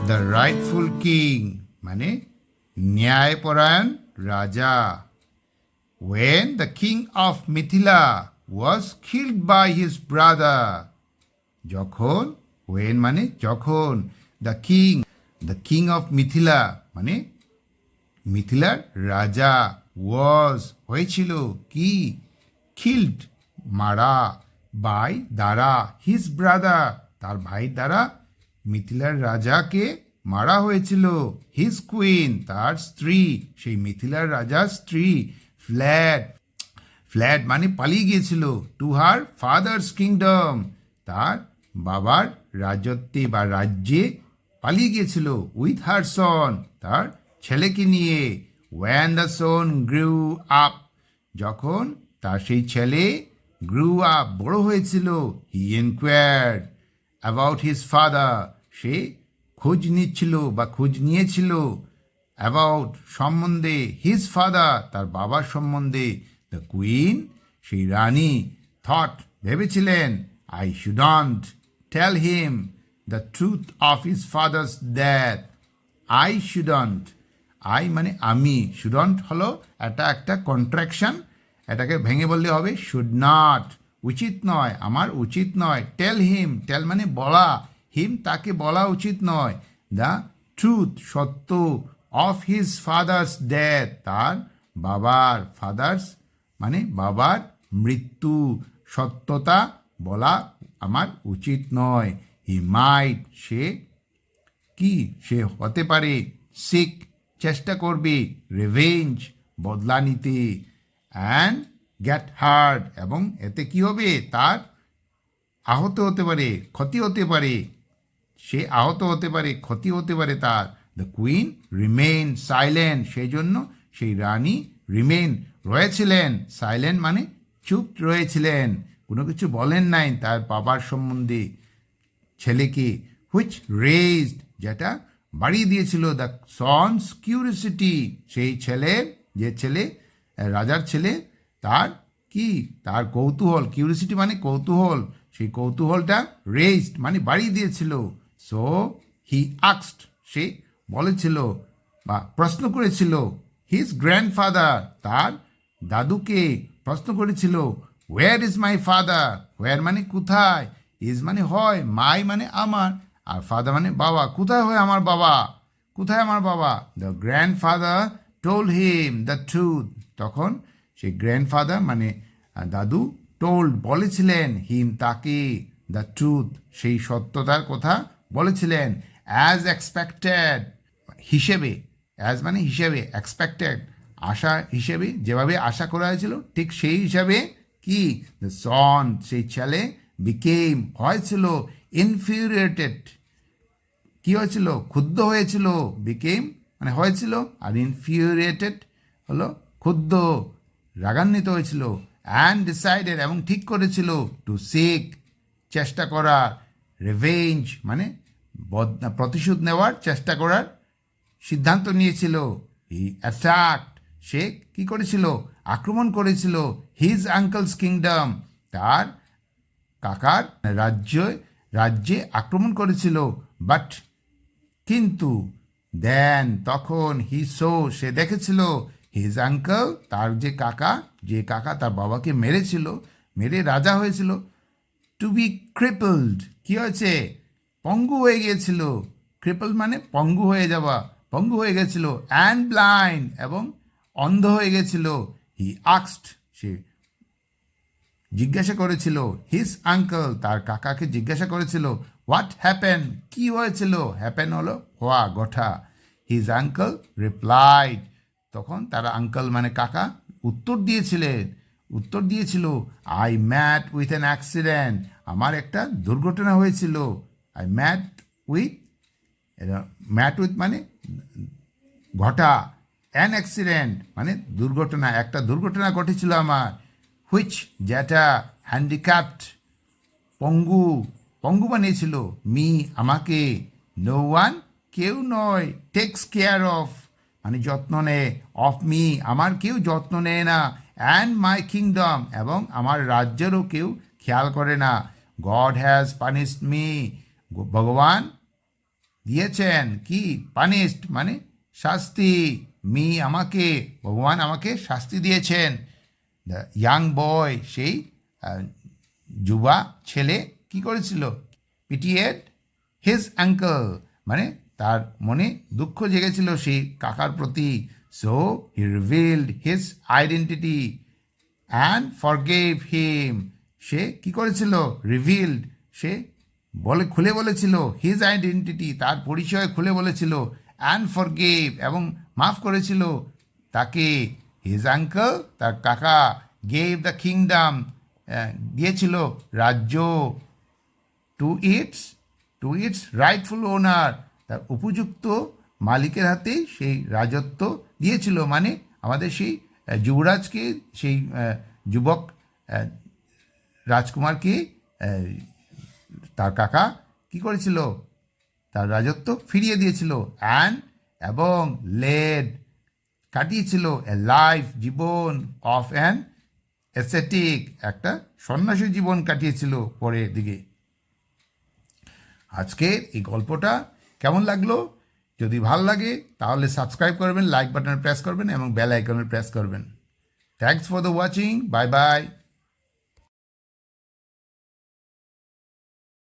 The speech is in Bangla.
দ্য রাইটফুল কিং মানে ন্যায়পরায়ণ রাজা। When the king of Mithila was killed by his brother, যখন when মানে যখন the king of Mithila মানে মিথিলার রাজা was হয়েছিল কি killed মারা by দ্বারা his brother তার ভাই দ্বারা মিথিলার রাজাকে মারা হয়েছিল। his queen তার স্ত্রী সেই মিথিলার রাজার স্ত্রী ফ্ল্যাড মানে পালিয়ে গিয়েছিল টু হার ফাদার্স কিংডম তার বাবার রাজত্বে বা রাজ্যে পালিয়ে গিয়েছিল উইথ হার সন তার ছেলেকে নিয়ে। when the son grew up যখন তার সেই ছেলে grew up বড় হয়েছিল he inquired about his father সে খোঁজ নিচ্ছিল বা খোঁজ নিয়েছিল অ্যাবাউট সম্বন্ধে হিজ ফাদার তার বাবার সম্বন্ধে। দ্য কুইন সেই রানী থট ভেবেছিলেন I shouldn't tell him the truth of his father's death. I shouldn't I মানে আমি শুডন্ট হলো একটা কন্ট্রাকশন এটাকে ভেঙে বললে হবে শুড নট উচিত নয় আমার উচিত নয়। টেল মানে বলা হিম তাকে বলা উচিত নয় দ্য ট্রুথ সত্য অফ হিজ ফাদার্স ডেথ তার বাবার ফাদার্স মানে বাবার মৃত্যু সত্যতা বলা আমার উচিত নয়। হি মাইট সে কি সে হতে পারে সিক চেষ্টা করবে রিভেঞ্জ বদলা নিতে অ্যান্ড গেট হার্ট এবং এতে কি হবে তার আহত হতে পারে ক্ষতি হতে পারে সে আহত হতে পারে ক্ষতি হতে পারে তার। দ্য কুইন রিমেইন সাইলেন্ট সেই জন্য সেই রানী রিমেইন রয়েছিলেন সাইলেন্ট মানে চুপ রয়েছিলেন কোনো কিছু বলেন নাই তার বাবার সম্বন্ধে ছেলেকে হুইচ রেজড যেটা বাড়িয়ে দিয়েছিল দ্য সনস কিউরিসিটি সেই ছেলের যে ছেলে রাজার ছেলে তার কি তার কৌতূহল কিউরিসিটি মানে কৌতূহল সেই কৌতূহলটা রেজড মানে বাড়িয়ে দিয়েছিল। সো হি আক্সড সে বলেছিল বা প্রশ্ন করেছিল হিজ গ্র্যান্ডফাদার তার দাদুকে প্রশ্ন করেছিল where is my father where মানে কোথায় ইজ মানে হয় মাই মানে আমার আর ফাদার মানে বাবা কোথায় হয় আমার বাবা কোথায় আমার বাবা। The grandfather told him the truth তখন সেই গ্র্যান্ডফাদার মানে দাদু টোল্ড বলেছিলেন হিম তাকে দ্য ট্রুথ সেই সত্যতার কথা বলেছিলেন অ্যাজ এক্সপেক্টেড হিসেবে অ্যাজ মানে হিসেবে এক্সপেক্টেড আশা হিসেবে যেভাবে আশা করা হয়েছিল ঠিক সেই হিসাবে কি দ্য সন সেই ছেলে বিকেম হয়েছিল ইনফিউরিয়েটেড কি হয়েছিল ক্ষুব্ধ হয়েছিল বিকেম মানে হয়েছিল আর ইনফিউরিয়েটেড হলো ক্ষুব্ধ রাগান্বিত হয়েছিল অ্যান্ড ডিসাইডেড এবং ঠিক করেছিল টু সিক চেষ্টা করা রিভেঞ্জ মানে প্রতিশোধ নেওয়ার চেষ্টা করার সিদ্ধান্ত নিয়েছিল। হি অ্যাটাকড সে কি করেছিল আক্রমণ করেছিল হিজ আঙ্কেলস কিংডম তার কাকার রাজ্যে আক্রমণ করেছিল বাট কিন্তু দেন তখন সে দেখেছিল হিজ আঙ্কেল তার যে কাকা তার বাবাকে মেরে রাজা হয়েছিল টু বি ক্রিপলড কি হয়েছে পঙ্গু হয়ে গিয়েছিল ক্রিপল মানে পঙ্গু হয়ে গেছিল অ্যান্ড ব্লাইন্ড এবং অন্ধ হয়ে গেছিল। হি আক্সড সে জিজ্ঞাসা করেছিল হিজ আঙ্কেল তার কাকাকে জিজ্ঞাসা করেছিল হোয়াট হ্যাপেন কি হয়েছিল হ্যাপেন হলো হওয়া ঘটা। হিজ আঙ্কেল রিপ্লাইড তখন তার আঙ্কেল মানে কাকা উত্তর দিয়েছিল I met with an accident আমার একটা দুর্ঘটনা হয়েছিল। আই ম্যাট উইথ মানে ঘটা অ্যান অ্যাক্সিডেন্ট মানে একটা দুর্ঘটনা ঘটেছিল আমার হুইচ যেটা হ্যান্ডিক্যাপড পঙ্গু বানিয়েছিল মি আমাকে নো ওয়ান কেউ নয় টেক্স কেয়ার অফ মানে যত্ন নেয় অফ মি আমার কেউ যত্ন নেয় না অ্যান্ড মাই কিংডম এবং আমার রাজ্যেরও কেউ খেয়াল করে না। গড হ্যাজ পানিশড মি ভগবান দিয়েছেন কি, পানিশড মানে শাস্তি, মি আমাকে, ভগবান আমাকে শাস্তি দিয়েছেন। দ্য ইয়াং বয় সেই যুবা ছেলে কি করেছিল, পিটিয়েড হিজ অ্যাঙ্কল মানে তার মনে দুঃখ জেগেছিল সেই কাকার প্রতি। So he revealed his identity and forgave him, সে কি করেছিল, রিভিলড সে খুলে বলেছিল, হিজ আইডেন্টিটি তার পরিচয় খুলে বলেছিল, অ্যান্ড ফরগেভ এবং মাফ করেছিল তাকে। হিজ আঙ্কল তার কাকা, গেভ দ্য কিংডম দিয়েছিল রাজ্য, টু ইটস রাইটফুল ওনার তার উপযুক্ত মালিকের হাতে সেই রাজত্ব দিয়েছিল, মানে আমাদের সেই যুবরাজকে, সেই যুবক রাজকুমারকে তার কাকা কি করেছিল, তার রাজত্ব ফিরিয়ে দিয়েছিল। অ্যান্ড এবং লেড কাটিয়েছিল এ লাইফ জীবন অফ অ্যান অ্যাসেটিক একটা সন্ন্যাসী জীবন কাটিয়েছিল পরের দিকে। আজকের এই গল্পটা কেমন লাগলো? যদি ভালো লাগে তাহলে সাবস্ক্রাইব করবেন, লাইক বাটনে প্রেস করবেন এবং বেল আইকনে প্রেস করবেন। Thanks for the watching, bye bye.